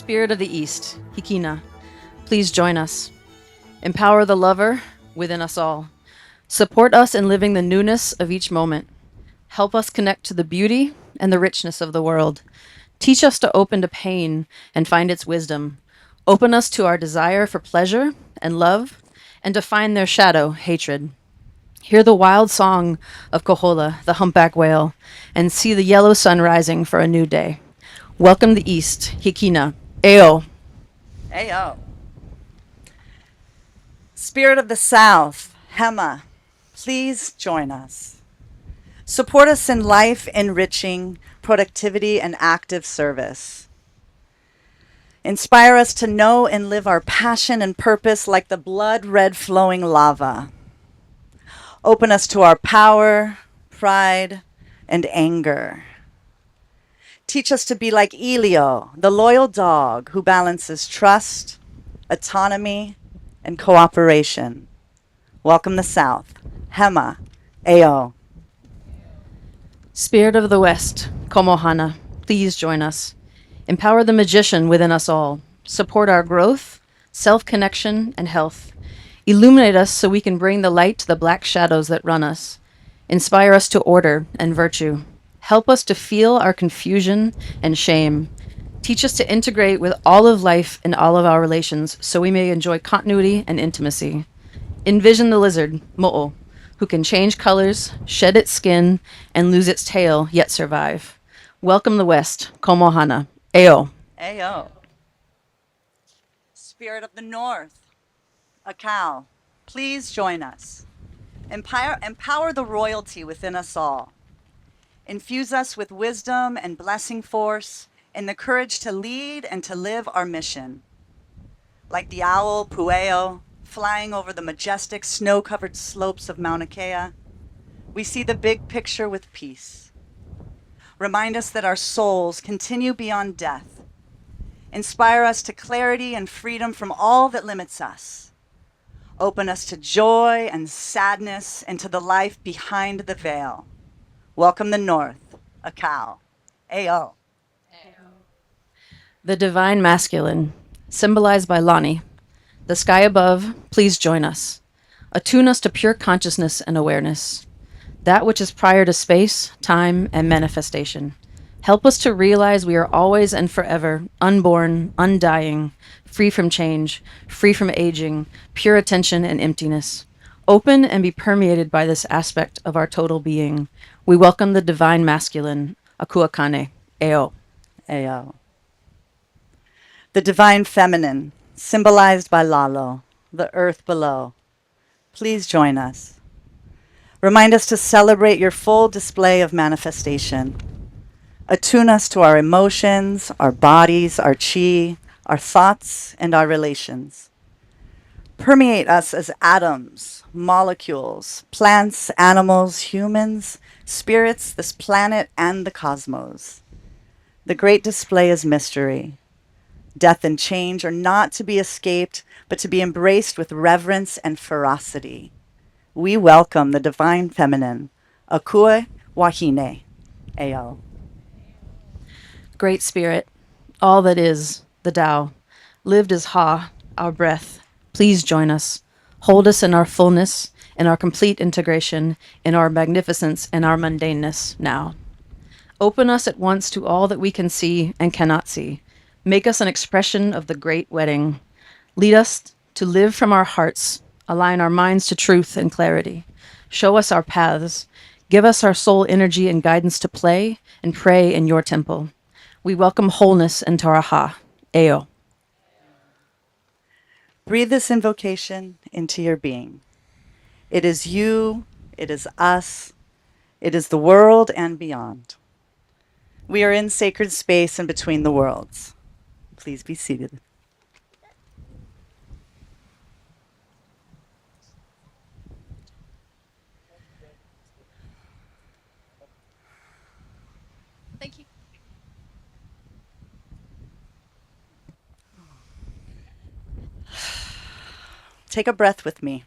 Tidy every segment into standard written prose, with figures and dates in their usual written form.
Spirit of the East, Hikina, please join us. Empower the lover within us all. Support us in living the newness of each moment. Help us connect to the beauty and the richness of the world. Teach us to open to pain and find its wisdom. Open us to our desire for pleasure and love, and to find their shadow, hatred. Hear the wild song of Kohola, the humpback whale, and see the yellow sun rising for a new day. Welcome the East, Hikina. Eo. Ayo. Spirit of the South, Hema, please join us. Support us in life enriching productivity and active service. Inspire us to know and live our passion and purpose like the blood red flowing lava. Open us to our power, pride, and anger. Teach us to be like Elio, the loyal dog who balances trust, autonomy, and cooperation. Welcome the South. Hema, Ao. Spirit of the West, Komohana, please join us. Empower the magician within us all. Support our growth, self-connection, and health. Illuminate us so we can bring the light to the black shadows that run us. Inspire us to order and virtue. Help us to feel our confusion and shame. Teach us to integrate with all of life and all of our relations so we may enjoy continuity and intimacy. Envision the lizard, Mo'o, who can change colors, shed its skin, and lose its tail, yet survive. Welcome the West, Komohana. Eo. Ao. Spirit of the North, Akau, please join us. Empower the royalty within us all. Infuse us with wisdom and blessing force and the courage to lead and to live our mission. Like the owl Pueo flying over the majestic snow-covered slopes of Mauna Kea, we see the big picture with peace. Remind us that our souls continue beyond death. Inspire us to clarity and freedom from all that limits us. Open us to joy and sadness and to the life behind the veil. Welcome the North, Akau. Ao. The divine masculine, symbolized by Lani. The sky above, please join us. Attune us to pure consciousness and awareness. That which is prior to space, time, and manifestation. Help us to realize we are always and forever unborn, undying, free from change, free from aging, pure attention and emptiness. Open and be permeated by this aspect of our total being. We welcome the divine masculine, Akuakane, Eo. Ao. The divine feminine, symbolized by Lalo, the earth below. Please join us. Remind us to celebrate your full display of manifestation. Attune us to our emotions, our bodies, our chi, our thoughts, and our relations. Permeate us as atoms, molecules, plants, animals, humans, spirits, this planet, and the cosmos. The great display is mystery. Death and change are not to be escaped, but to be embraced with reverence and ferocity. We welcome the divine feminine, Akue Wahine, Ao. Great Spirit, all that is, the Tao, lived as Ha, our breath. Please join us. Hold us in our fullness, in our complete integration, in our magnificence and our mundaneness now. Open us at once to all that we can see and cannot see. Make us an expression of the great wedding. Lead us to live from our hearts, align our minds to truth and clarity. Show us our paths. Give us our soul energy and guidance to play and pray in your temple. We welcome wholeness into our Ha. Eo. Breathe this invocation into your being. It is you, it is us, it is the world and beyond. We are in sacred space and between the worlds. Please be seated. Thank you. Take a breath with me.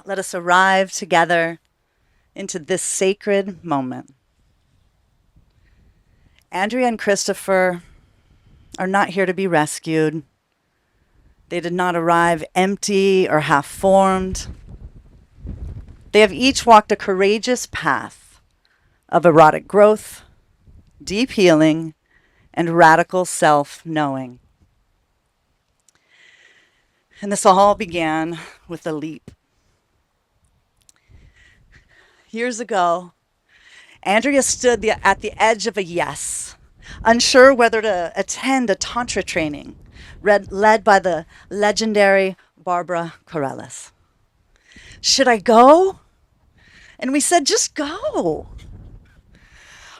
Let us arrive together into this sacred moment. Andrea and Christopher are not here to be rescued. They did not arrive empty or half-formed. They have each walked a courageous path of erotic growth, deep healing, and radical self-knowing. And this all began with a leap. Years ago, Andrea stood at the edge of a yes, unsure whether to attend a Tantra training led by the legendary Barbara Corrales. Should I go? And we said, just go.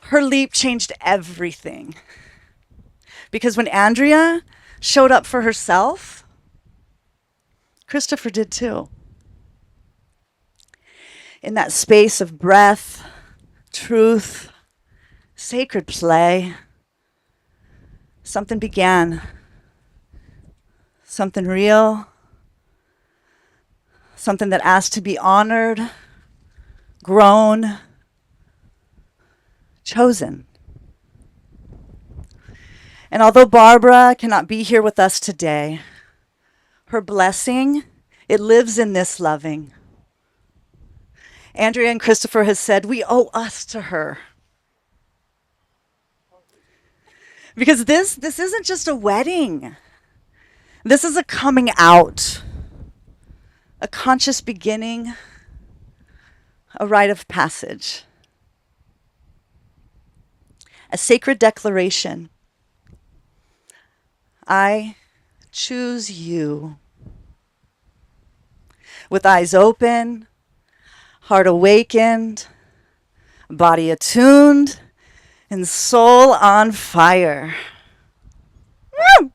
Her leap changed everything. Because when Andrea showed up for herself, Christopher did too. In that space of breath, truth, sacred play, something began. Something real. Something that asked to be honored, grown, chosen. And although Barbara cannot be here with us today, her blessing, it lives in this loving. Andrea and Christopher has said, we owe us to her. Because this isn't just a wedding. This is a coming out, a conscious beginning, a rite of passage, a sacred declaration. I choose you. With eyes open, heart awakened, body attuned, and soul on fire. Woo!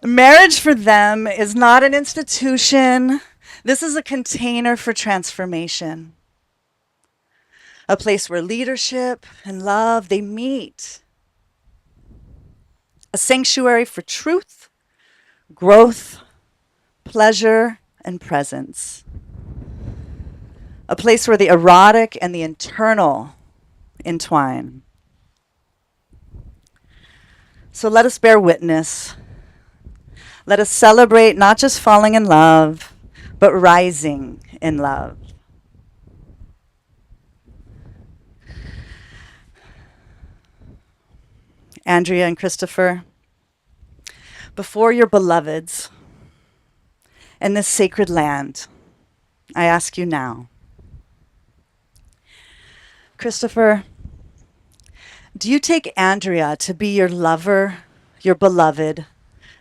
Marriage for them is not an institution. This is a container for transformation. A place where leadership and love, they meet. A sanctuary for truth, growth, pleasure, and presence. A place where the erotic and the internal entwine. So let us bear witness. Let us celebrate not just falling in love, but rising in love. Andrea and Christopher, before your beloveds in this sacred land, I ask you now, Christopher, do you take Andrea to be your lover, your beloved,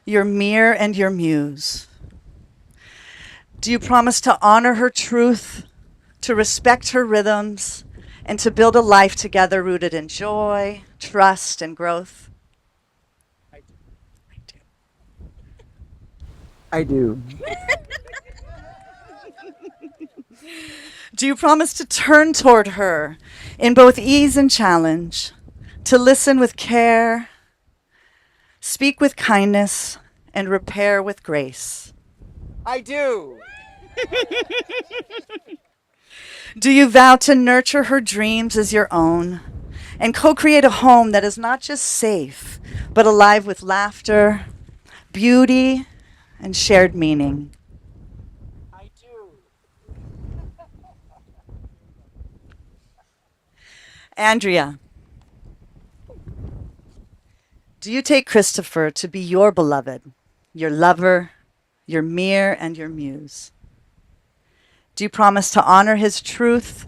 your mirror and your muse? Do you promise to honor her truth, to respect her rhythms, and to build a life together rooted in joy, trust, and growth? I do. Do you promise to turn toward her in both ease and challenge, to listen with care, speak with kindness, and repair with grace? I do. Do you vow to nurture her dreams as your own and co-create a home that is not just safe, but alive with laughter, beauty, and shared meaning? I do. Andrea, do you take Christopher to be your beloved, your lover, your mirror, and your muse? Do you promise to honor his truth,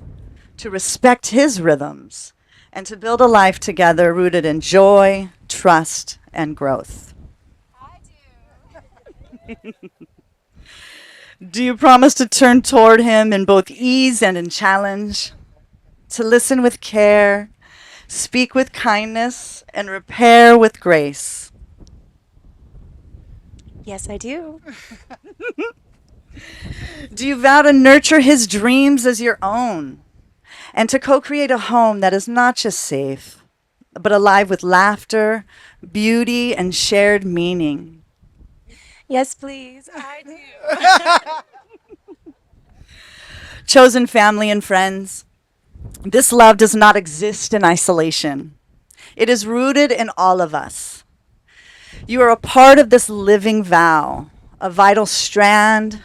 to respect his rhythms, and to build a life together rooted in joy, trust, and growth? I do. Do you promise to turn toward him in both ease and in challenge, to listen with care, speak with kindness, and repair with grace? Yes, I do. Do you vow to nurture his dreams as your own and to co-create a home that is not just safe, but alive with laughter, beauty, and shared meaning? Yes, please. I do. Chosen family and friends, this love does not exist in isolation. It is rooted in all of us. You are a part of this living vow, a vital strand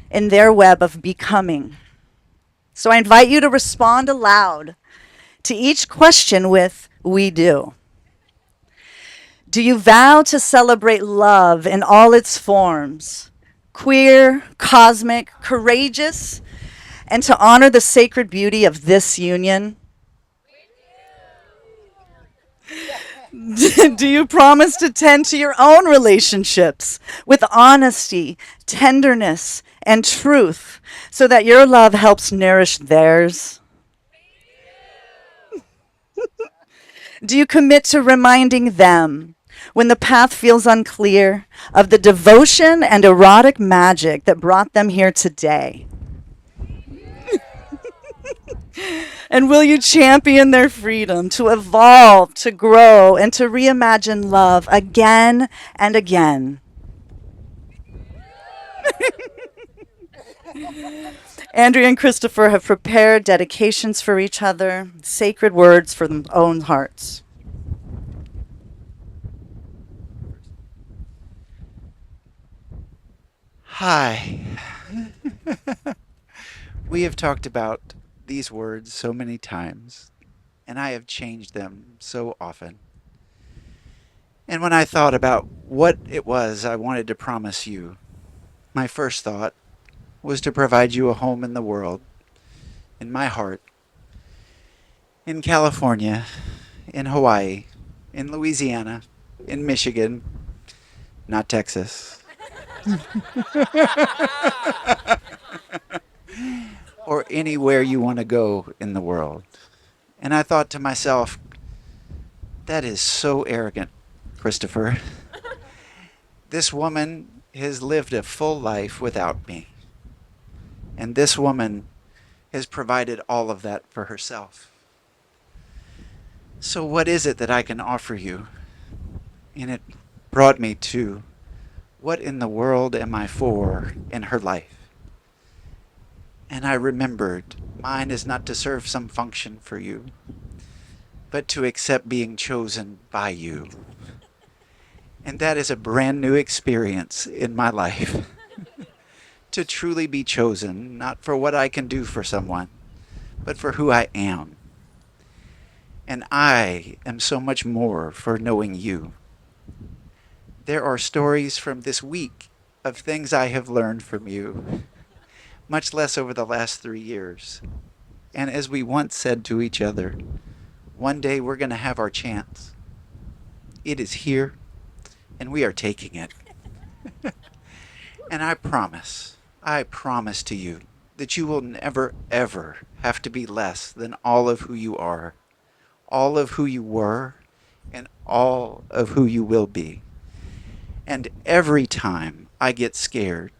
in their web of becoming. So I invite you to respond aloud to each question with, "We do." Do you vow to celebrate love in all its forms, queer, cosmic, courageous, and to honor the sacred beauty of this union? Do you promise to tend to your own relationships with honesty, tenderness, and truth so that your love helps nourish theirs? Do you commit to reminding them, when the path feels unclear, of the devotion and erotic magic that brought them here today? And will you champion their freedom to evolve, to grow, and to reimagine love again and again? Andrea and Christopher have prepared dedications for each other, sacred words for their own hearts. Hi. We have talked about these words so many times, and I have changed them so often. And when I thought about what it was I wanted to promise you, my first thought was to provide you a home in the world, in my heart, in California, in Hawaii, in Louisiana, in Michigan, not Texas, or anywhere you want to go in the world. And I thought to myself, that is so arrogant, Christopher. This woman has lived a full life without me. And this woman has provided all of that for herself. So, what is it that I can offer you? And it brought me to, what in the world am I for in her life? And I remembered, mine is not to serve some function for you, but to accept being chosen by you. And that is a brand new experience in my life. To truly be chosen, not for what I can do for someone, but for who I am. And I am so much more for knowing you. There are stories from this week of things I have learned from you, much less over the last 3 years. And as we once said to each other, one day we're going to have our chance. It is here, and we are taking it. And I promise to you that you will never, ever have to be less than all of who you are, all of who you were, and all of who you will be. And every time I get scared,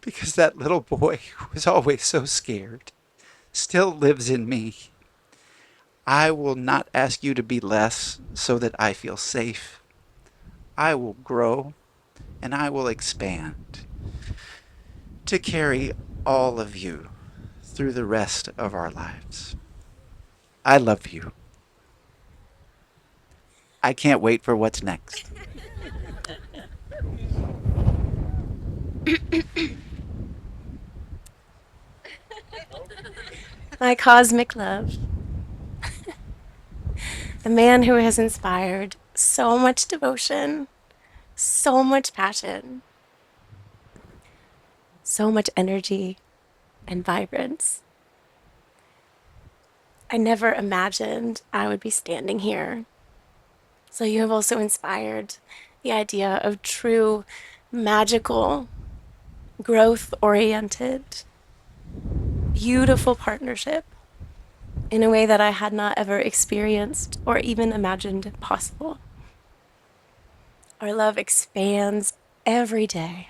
because that little boy who was always so scared still lives in me, I will not ask you to be less so that I feel safe. I will grow and I will expand to carry all of you through the rest of our lives. I love you. I can't wait for what's next. My cosmic love, the man who has inspired so much devotion, so much passion, so much energy and vibrance. I never imagined I would be standing here. So you have also inspired the idea of true, magical, growth-oriented, beautiful partnership in a way that I had not ever experienced or even imagined possible. Our love expands every day,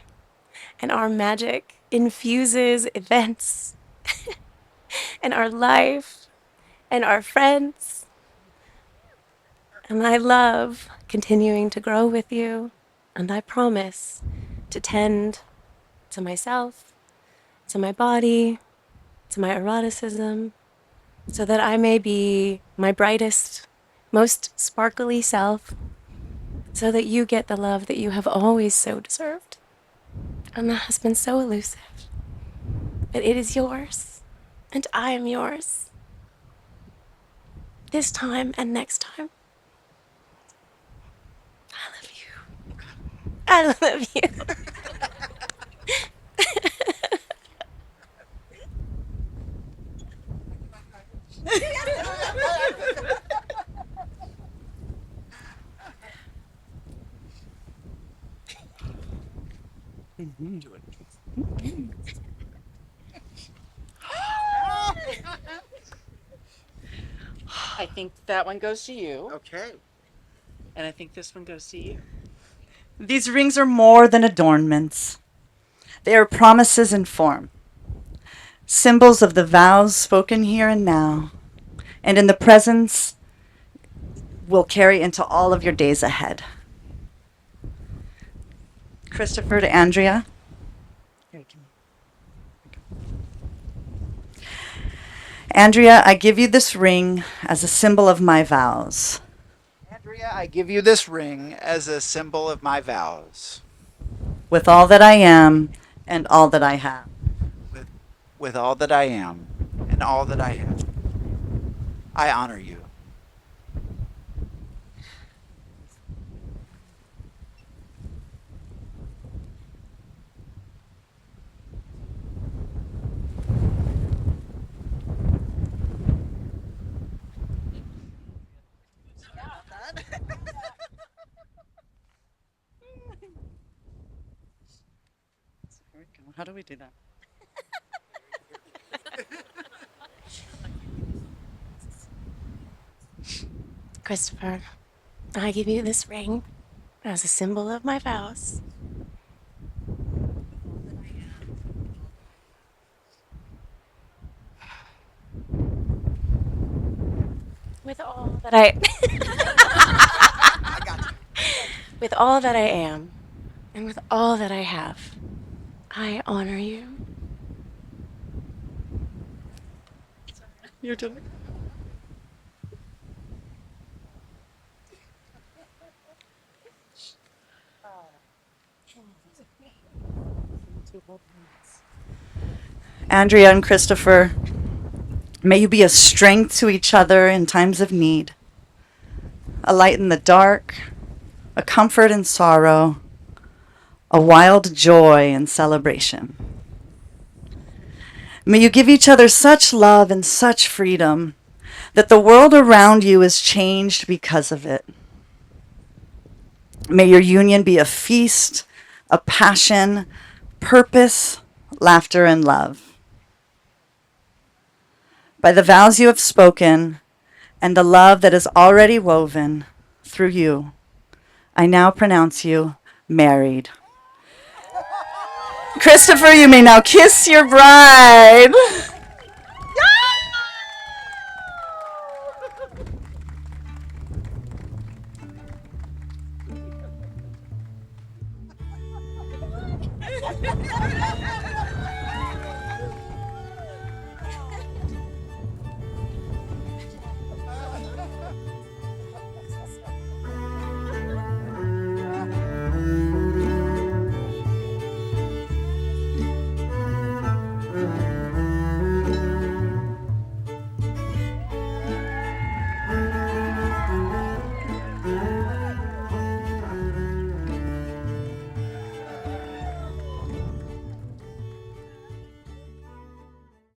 and our magic infuses events and our life and our friends. And I love continuing to grow with you, and I promise to tend to myself, to my body, to my eroticism, so that I may be my brightest, most sparkly self so that you get the love that you have always so deserved. And that has been so elusive. But it is yours, and I am yours. This time and next time. I love you. I love you. I think that one goes to you, Okay. and I think this one goes to you. These rings are more than adornments. They are promises in form, symbols of the vows spoken here and now, and in the presence will carry into all of your days ahead. Christopher to Andrea. Andrea, I give you this ring as a symbol of my vows. Andrea, I give you this ring as a symbol of my vows. With all that I am and all that I have. With, with all that I am and all that I have, I honor you. How do we do that? Christopher, I give you this ring as a symbol of my vows. With all that I I got you. with all that I am and with all that I have, I honor you. You're doing it. Andrea and Christopher, may you be a strength to each other in times of need, a light in the dark, a comfort in sorrow, a wild joy in celebration. May you give each other such love and such freedom that the world around you is changed because of it. May your union be a feast, a passion, purpose, laughter, and love. By the vows you have spoken and the love that is already woven through you, I now pronounce you married. Christopher, you may now kiss your bride.